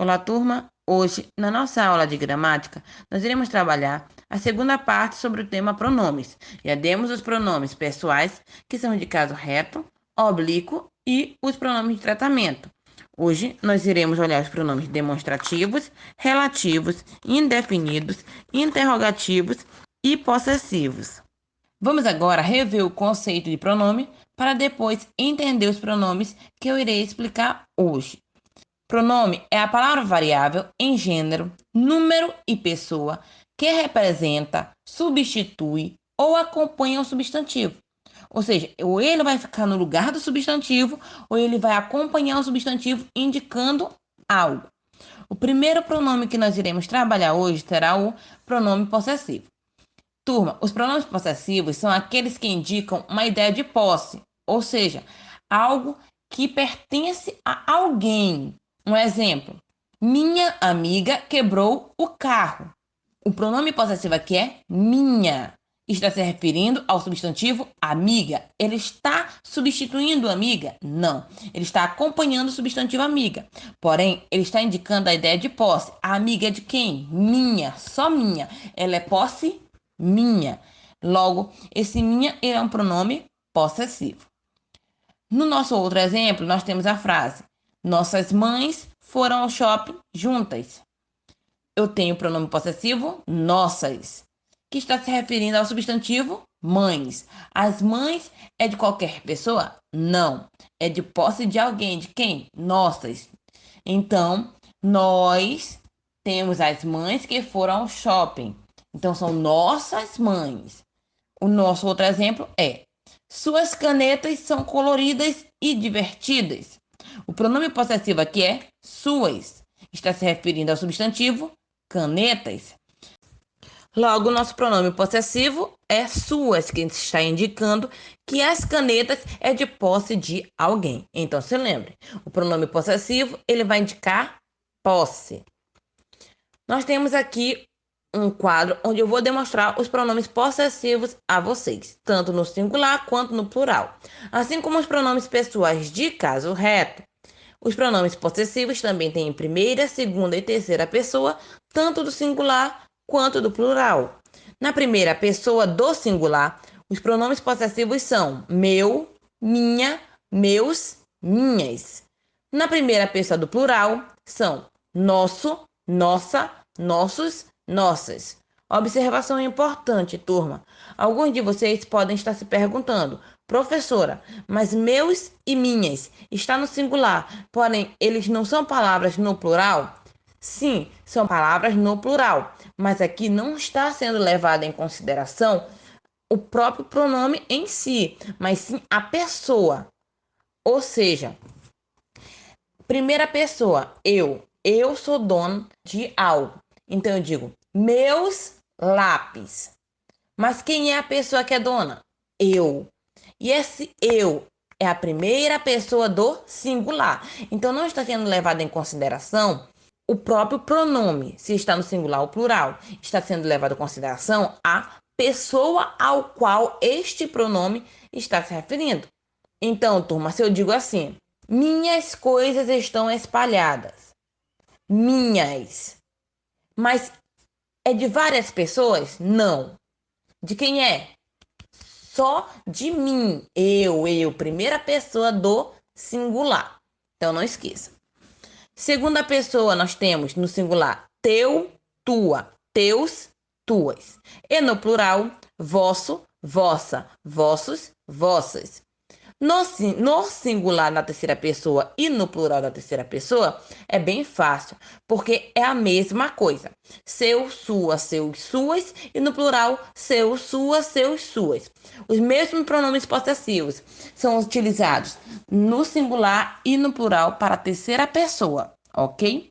Olá, turma! Hoje, na nossa aula de gramática, nós iremos trabalhar a segunda parte sobre o tema pronomes. Já demos os pronomes pessoais, que são de caso reto, oblíquo e os pronomes de tratamento. Hoje, nós iremos olhar os pronomes demonstrativos, relativos, indefinidos, interrogativos e possessivos. Vamos agora rever o conceito de pronome para depois entender os pronomes que eu irei explicar hoje. Pronome é a palavra variável em gênero, número e pessoa que representa, substitui ou acompanha o substantivo. Ou seja, ou ele vai ficar no lugar do substantivo, ou ele vai acompanhar o substantivo indicando algo. O primeiro pronome que nós iremos trabalhar hoje será o pronome possessivo. Turma, os pronomes possessivos são aqueles que indicam uma ideia de posse, ou seja, algo que pertence a alguém. Um exemplo: minha amiga quebrou o carro. O pronome possessivo aqui é minha. Está se referindo ao substantivo amiga. Ele está substituindo amiga? Não. Ele está acompanhando o substantivo amiga. Porém, ele está indicando a ideia de posse. A amiga é de quem? Minha, só minha. Ela é posse minha. Logo, esse minha é um pronome possessivo. No nosso outro exemplo, nós temos a frase: nossas mães foram ao shopping juntas. Eu tenho o pronome possessivo nossas, que está se referindo ao substantivo mães. As mães é de qualquer pessoa? Não. É de posse de alguém. De quem? Nossas. Então, nós temos as mães que foram ao shopping. Então, são nossas mães. O nosso outro exemplo é: suas canetas são coloridas e divertidas. O pronome possessivo aqui é suas. Está se referindo ao substantivo canetas. Logo, nosso pronome possessivo é suas, que está indicando que as canetas é de posse de alguém. Então, se lembre, o pronome possessivo, ele vai indicar posse. Nós temos aqui um quadro onde eu vou demonstrar os pronomes possessivos a vocês, tanto no singular quanto no plural. Assim como os pronomes pessoais de caso reto, os pronomes possessivos também têm primeira, segunda e terceira pessoa, tanto do singular quanto do plural. Na primeira pessoa do singular, os pronomes possessivos são meu, minha, meus, minhas. Na primeira pessoa do plural, são nosso, nossa, nossos, nossas. Observação importante, turma. Alguns de vocês podem estar se perguntando: professora, mas meus e minhas está no singular, porém eles não são palavras no plural? Sim, são palavras no plural, mas aqui não está sendo levado em consideração o próprio pronome em si, mas sim a pessoa. Ou seja, primeira pessoa, eu. Eu sou dono de algo. Então eu digo meus lápis. Mas quem é a pessoa que é dona? Eu. E esse eu é a primeira pessoa do singular. Então não está sendo levado em consideração o próprio pronome, se está no singular ou plural. Está sendo levado em consideração a pessoa ao qual este pronome está se referindo. Então, turma, se eu digo assim: minhas coisas estão espalhadas. Minhas. Mas é de várias pessoas? Não. De quem é? Só de mim. Eu. Primeira pessoa do singular. Então não esqueça. Segunda pessoa nós temos no singular teu, tua, teus, tuas. E no plural, vosso, vossa, vossos, vossas. No singular na terceira pessoa e no plural da terceira pessoa é bem fácil, porque é a mesma coisa. Seu, sua, seus, suas e no plural seu, sua, seus, suas. Os mesmos pronomes possessivos são utilizados no singular e no plural para a terceira pessoa, ok?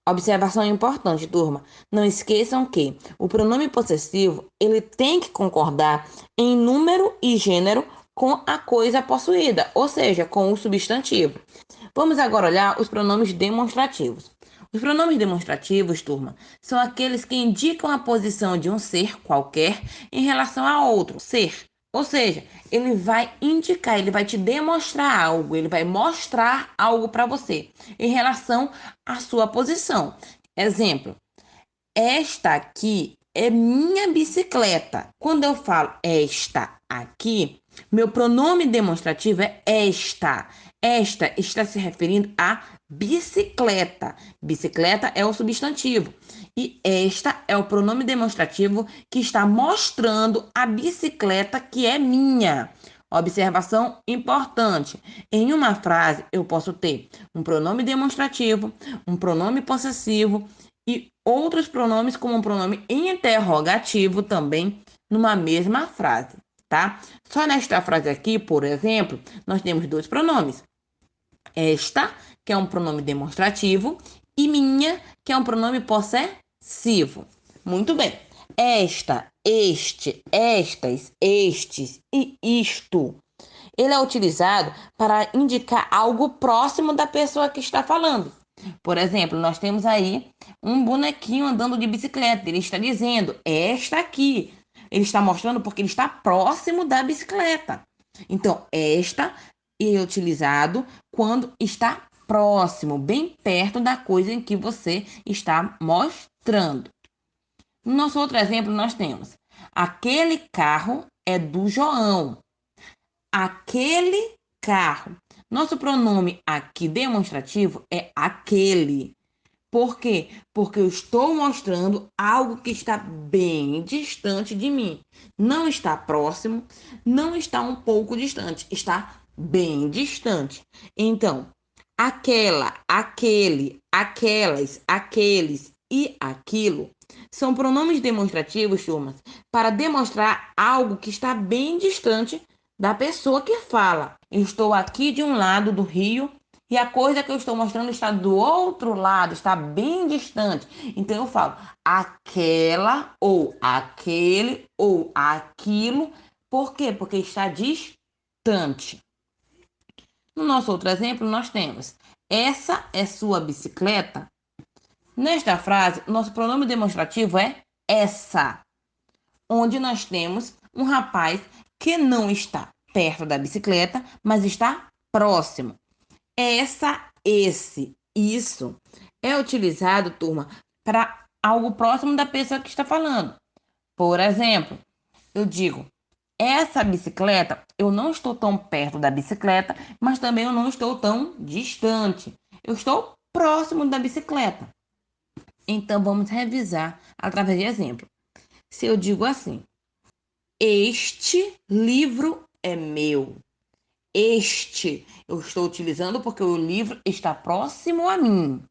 Observação importante, turma. Não esqueçam que o pronome possessivo ele tem que concordar em número e gênero com a coisa possuída, ou seja, com o substantivo. Vamos agora olhar os pronomes demonstrativos. Os pronomes demonstrativos, turma, são aqueles que indicam a posição de um ser qualquer em relação a outro ser. Ou seja, ele vai indicar, ele vai te demonstrar algo, ele vai mostrar algo para você em relação à sua posição. Exemplo, esta aqui é minha bicicleta. Quando eu falo esta aqui, meu pronome demonstrativo é esta. Esta está se referindo à bicicleta. Bicicleta é o substantivo. E esta é o pronome demonstrativo que está mostrando a bicicleta que é minha. Observação importante. Em uma frase, eu posso ter um pronome demonstrativo, um pronome possessivo e outros pronomes, como um pronome interrogativo também, numa mesma frase, tá? Só nesta frase aqui, por exemplo, nós temos dois pronomes. Esta, que é um pronome demonstrativo, e minha, que é um pronome possessivo. Muito bem. Esta, este, estas, estes e isto. Ele é utilizado para indicar algo próximo da pessoa que está falando. Por exemplo, nós temos aí um bonequinho andando de bicicleta. Ele está dizendo, esta aqui. Ele está mostrando porque ele está próximo da bicicleta. Então, esta é utilizado quando está próximo, bem perto da coisa em que você está mostrando. No nosso outro exemplo, nós temos aquele carro é do João. Aquele carro. Nosso pronome aqui demonstrativo é aquele. Por quê? Porque eu estou mostrando algo que está bem distante de mim. Não está próximo, não está um pouco distante, está bem distante. Então, aquela, aquele, aquelas, aqueles e aquilo são pronomes demonstrativos, turmas, para demonstrar algo que está bem distante da pessoa que fala. Eu estou aqui de um lado do rio e a coisa que eu estou mostrando está do outro lado, está bem distante. Então eu falo aquela ou aquele ou aquilo. Por quê? Porque está distante. No nosso outro exemplo, nós temos essa é sua bicicleta. Nesta frase, nosso pronome demonstrativo é essa, onde nós temos um rapaz que não está perto da bicicleta, mas está próximo. Essa, esse, isso é utilizado, turma, para algo próximo da pessoa que está falando. Por exemplo, eu digo, essa bicicleta, eu não estou tão perto da bicicleta, mas também eu não estou tão distante. Eu estou próximo da bicicleta. Então, vamos revisar através de exemplo. Se eu digo assim, este livro é meu. Este eu estou utilizando porque o livro está próximo a mim.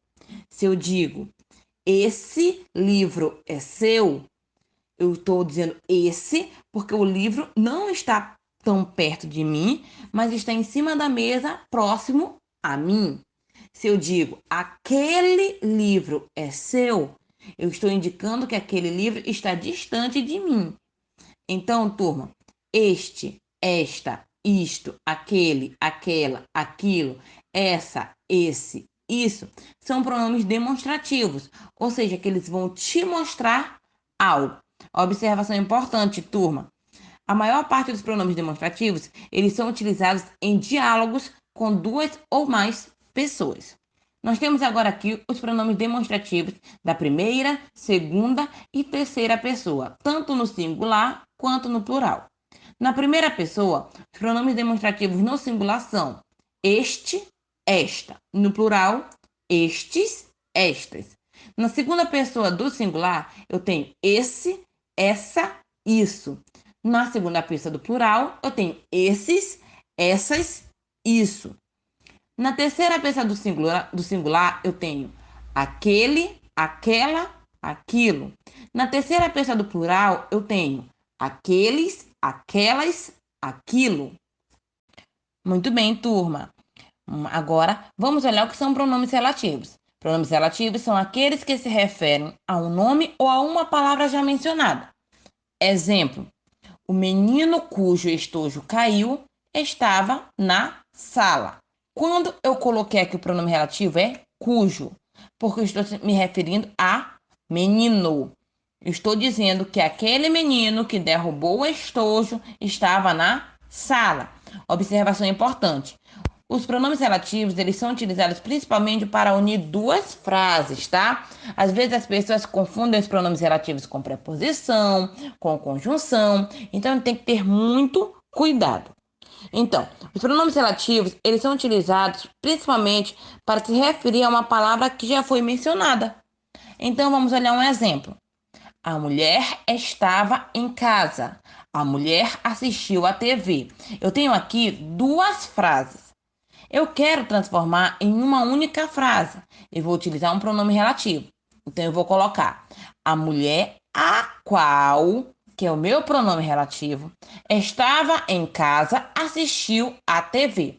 Se eu digo esse livro é seu, eu estou dizendo esse porque o livro não está tão perto de mim, mas está em cima da mesa, próximo a mim. Se eu digo aquele livro é seu, eu estou indicando que aquele livro está distante de mim. Então, turma, este, esta, isto, aquele, aquela, aquilo, essa, esse, isso são pronomes demonstrativos, ou seja, que eles vão te mostrar algo. Observação importante, turma. A maior parte dos pronomes demonstrativos, eles são utilizados em diálogos com duas ou mais pessoas. Nós temos agora aqui os pronomes demonstrativos da primeira, segunda e terceira pessoa, tanto no singular quanto no plural. Na primeira pessoa, os pronomes demonstrativos no singular são este, esta. No plural, estes, estas. Na segunda pessoa do singular, eu tenho esse, essa, isso. Na segunda pessoa do plural, eu tenho esses, essas, isso. Na terceira pessoa do singular, eu tenho aquele, aquela, aquilo. Na terceira pessoa do plural, eu tenho aqueles, aquelas, aquilo. Muito bem, turma. Agora, vamos olhar o que são pronomes relativos. Pronomes relativos são aqueles que se referem a um nome ou a uma palavra já mencionada. Exemplo: o menino cujo estojo caiu estava na sala. Quando eu coloquei aqui o pronome relativo é cujo, porque eu estou me referindo a menino. Estou dizendo que aquele menino que derrubou o estojo estava na sala. Observação importante. Os pronomes relativos, eles são utilizados principalmente para unir duas frases, tá? Às vezes as pessoas confundem os pronomes relativos com preposição, com conjunção, então tem que ter muito cuidado. Então, os pronomes relativos, eles são utilizados principalmente para se referir a uma palavra que já foi mencionada. Então, vamos olhar um exemplo. A mulher estava em casa. A mulher assistiu à TV. Eu tenho aqui duas frases. Eu quero transformar em uma única frase. Eu vou utilizar um pronome relativo. Então, eu vou colocar a mulher a qual, que é o meu pronome relativo, estava em casa, assistiu à TV.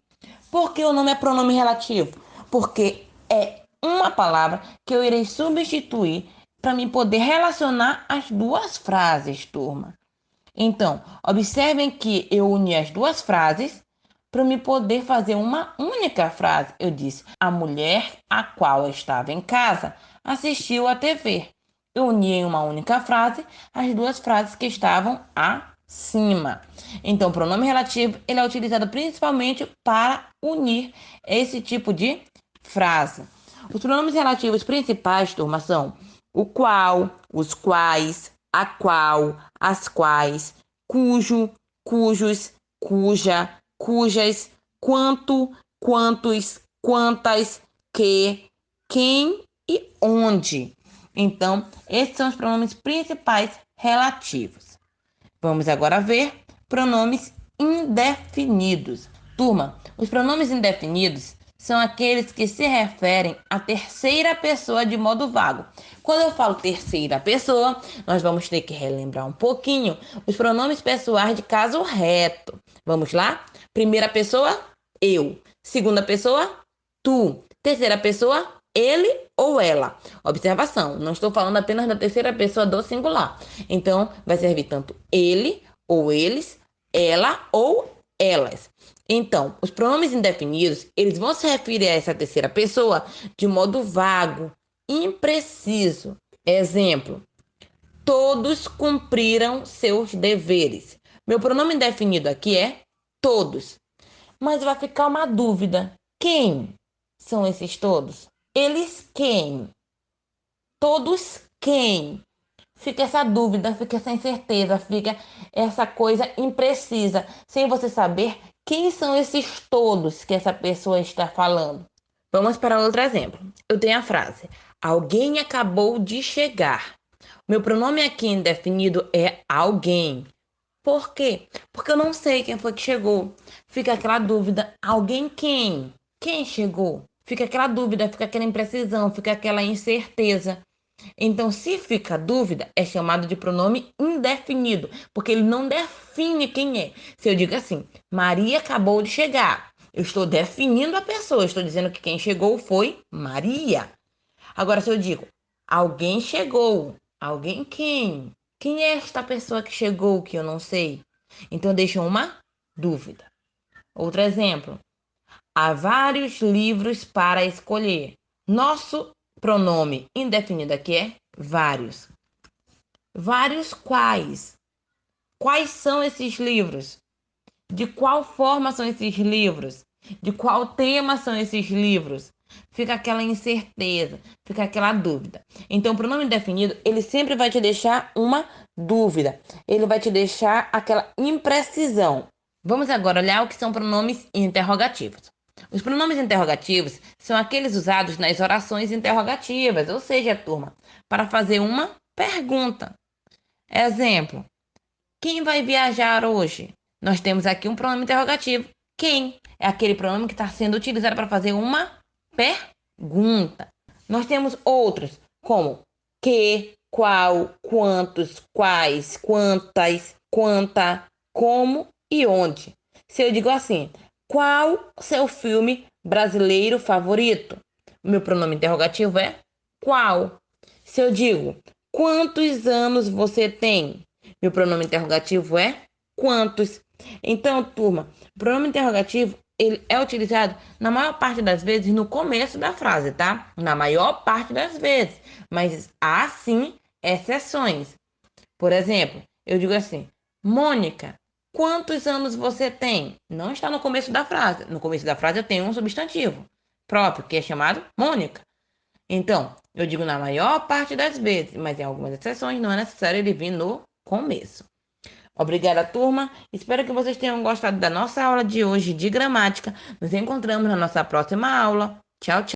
Por que o nome é pronome relativo? Porque é uma palavra que eu irei substituir para me poder relacionar as duas frases, turma. Então, observem que eu uni as duas frases para me poder fazer uma única frase. Eu disse: a mulher a qual estava em casa assistiu à TV. Eu uni em uma única frase as duas frases que estavam acima. Então, o pronome relativo ele é utilizado principalmente para unir esse tipo de frase. Os pronomes relativos principais, turma, são o qual, os quais, a qual, as quais, cujo, cujos, cuja, cujas, quanto, quantos, quantas, que, quem e onde. Então, esses são os pronomes principais relativos. Vamos agora ver pronomes indefinidos. Turma, os pronomes indefinidos são aqueles que se referem à terceira pessoa de modo vago. Quando eu falo terceira pessoa, nós vamos ter que relembrar um pouquinho os pronomes pessoais de caso reto. Vamos lá? Primeira pessoa, eu. Segunda pessoa, tu. Terceira pessoa, ele ou ela. Observação, não estou falando apenas da terceira pessoa do singular. Então, vai servir tanto ele ou eles, ela ou elas. Então, os pronomes indefinidos, eles vão se referir a essa terceira pessoa de modo vago, impreciso. Exemplo: todos cumpriram seus deveres. Meu pronome indefinido aqui é todos. Mas vai ficar uma dúvida. Quem são esses todos? Eles quem? Todos quem? Fica essa dúvida, fica essa incerteza, fica essa coisa imprecisa, sem você saber quem são esses todos que essa pessoa está falando. Vamos para outro exemplo. Eu tenho a frase: alguém acabou de chegar. Meu pronome aqui indefinido é alguém. Por quê? Porque eu não sei quem foi que chegou. Fica aquela dúvida: alguém quem? Quem chegou? Fica aquela dúvida, fica aquela imprecisão, fica aquela incerteza. Então, se fica dúvida, é chamado de pronome indefinido, porque ele não define quem é. Se eu digo assim, Maria acabou de chegar, eu estou definindo a pessoa, estou dizendo que quem chegou foi Maria. Agora, se eu digo, alguém chegou, alguém quem? Quem é esta pessoa que chegou que eu não sei? Então, deixa uma dúvida. Outro exemplo. Há vários livros para escolher. Nosso pronome indefinido aqui é vários. Vários quais? Quais são esses livros? De qual forma são esses livros? De qual tema são esses livros? Fica aquela incerteza, fica aquela dúvida. Então, o pronome indefinido, ele sempre vai te deixar uma dúvida. Ele vai te deixar aquela imprecisão. Vamos agora olhar o que são pronomes interrogativos. Os pronomes interrogativos são aqueles usados nas orações interrogativas, ou seja, turma, para fazer uma pergunta. Exemplo: quem vai viajar hoje? Nós temos aqui um pronome interrogativo. Quem? É aquele pronome que está sendo utilizado para fazer uma pergunta. Nós temos outros, como que, qual, quantos, quais, quantas, quanta, como e onde. Se eu digo assim, qual seu filme brasileiro favorito? Meu pronome interrogativo é qual. Se eu digo, quantos anos você tem? Meu pronome interrogativo é quantos. Então, turma, o pronome interrogativo ele é utilizado na maior parte das vezes no começo da frase, tá? Na maior parte das vezes. Mas há sim exceções. Por exemplo, eu digo assim: Mônica, quantos anos você tem? Não está no começo da frase. No começo da frase eu tenho um substantivo próprio, que é chamado Mônica. Então, eu digo na maior parte das vezes, mas em algumas exceções não é necessário ele vir no começo. Obrigada, turma. Espero que vocês tenham gostado da nossa aula de hoje de gramática. Nos encontramos na nossa próxima aula. Tchau, tchau.